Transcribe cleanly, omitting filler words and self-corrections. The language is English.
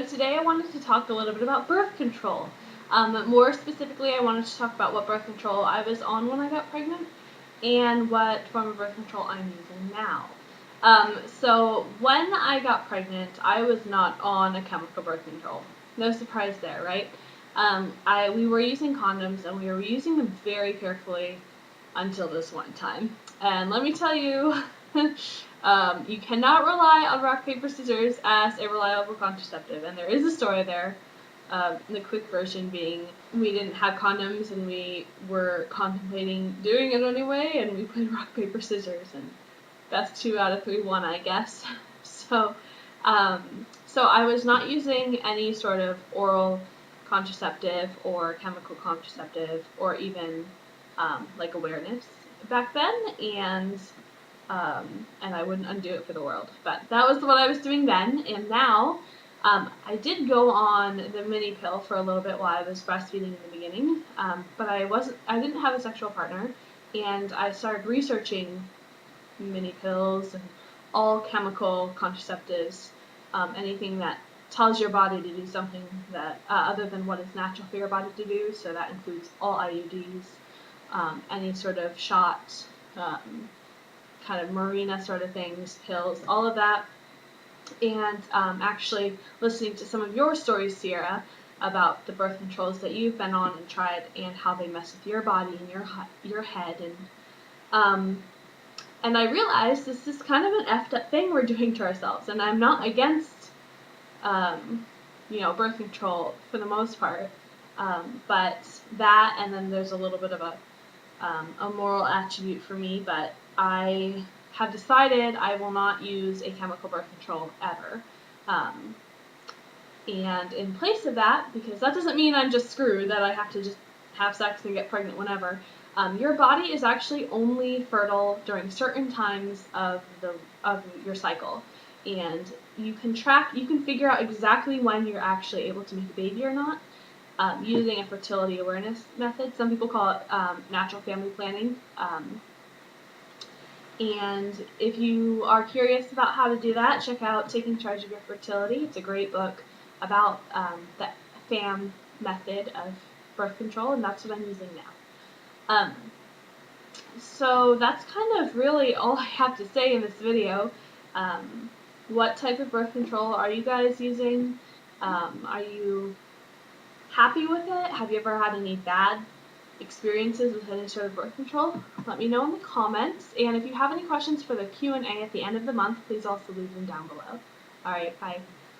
So today I wanted to talk a little bit about birth control. More specifically, I wanted to talk about what birth control I was on when I got pregnant and what form of birth control I'm using now. So when I got pregnant, I was not on a chemical birth control. No surprise there, right? We were using condoms and we were using them very carefully until this one time. And let me tell you, you cannot rely on rock, paper, scissors as a reliable contraceptive. And there is a story there. The quick version being we didn't have condoms and we were contemplating doing it anyway, and we played rock, paper, scissors, and best 2 out of 3 won, I guess. So I was not using any sort of oral contraceptive or chemical contraceptive or even like awareness back then, and I wouldn't undo it for the world. But that was what I was doing then, and now I did go on the mini pill for a little bit while I was breastfeeding in the beginning, but I didn't have a sexual partner, and I started researching mini pills and all chemical contraceptives, anything that tells your body to do something that other than what is natural for your body to do. So that includes all IUDs, any sort of shot, kind of Mirena sort of things, pills, all of that. And actually listening to some of your stories, Sierra, about the birth controls that you've been on and tried and how they mess with your body and your head. And I realized this is kind of an effed up thing we're doing to ourselves. And I'm not against, birth control for the most part. But that, and then there's a little bit of a moral attribute for me, but I have decided I will not use a chemical birth control ever. And in place of that, because that doesn't mean I'm just screwed, that I have to just have sex and get pregnant whenever, your body is actually only fertile during certain times of your cycle. And you can figure out exactly when you're actually able to make a baby or not, using a fertility awareness method. Some people call it natural family planning. And if you are curious about how to do that, check out Taking Charge of Your Fertility. It's a great book about the FAM method of birth control, and that's what I'm using now. So that's kind of really all I have to say in this video. What type of birth control are you guys using? Are you happy with it? Have you ever had any bad experiences with any sort of birth control? Let me know in the comments. And if you have any questions for the Q&A at the end of the month, please also leave them down below. Alright, bye.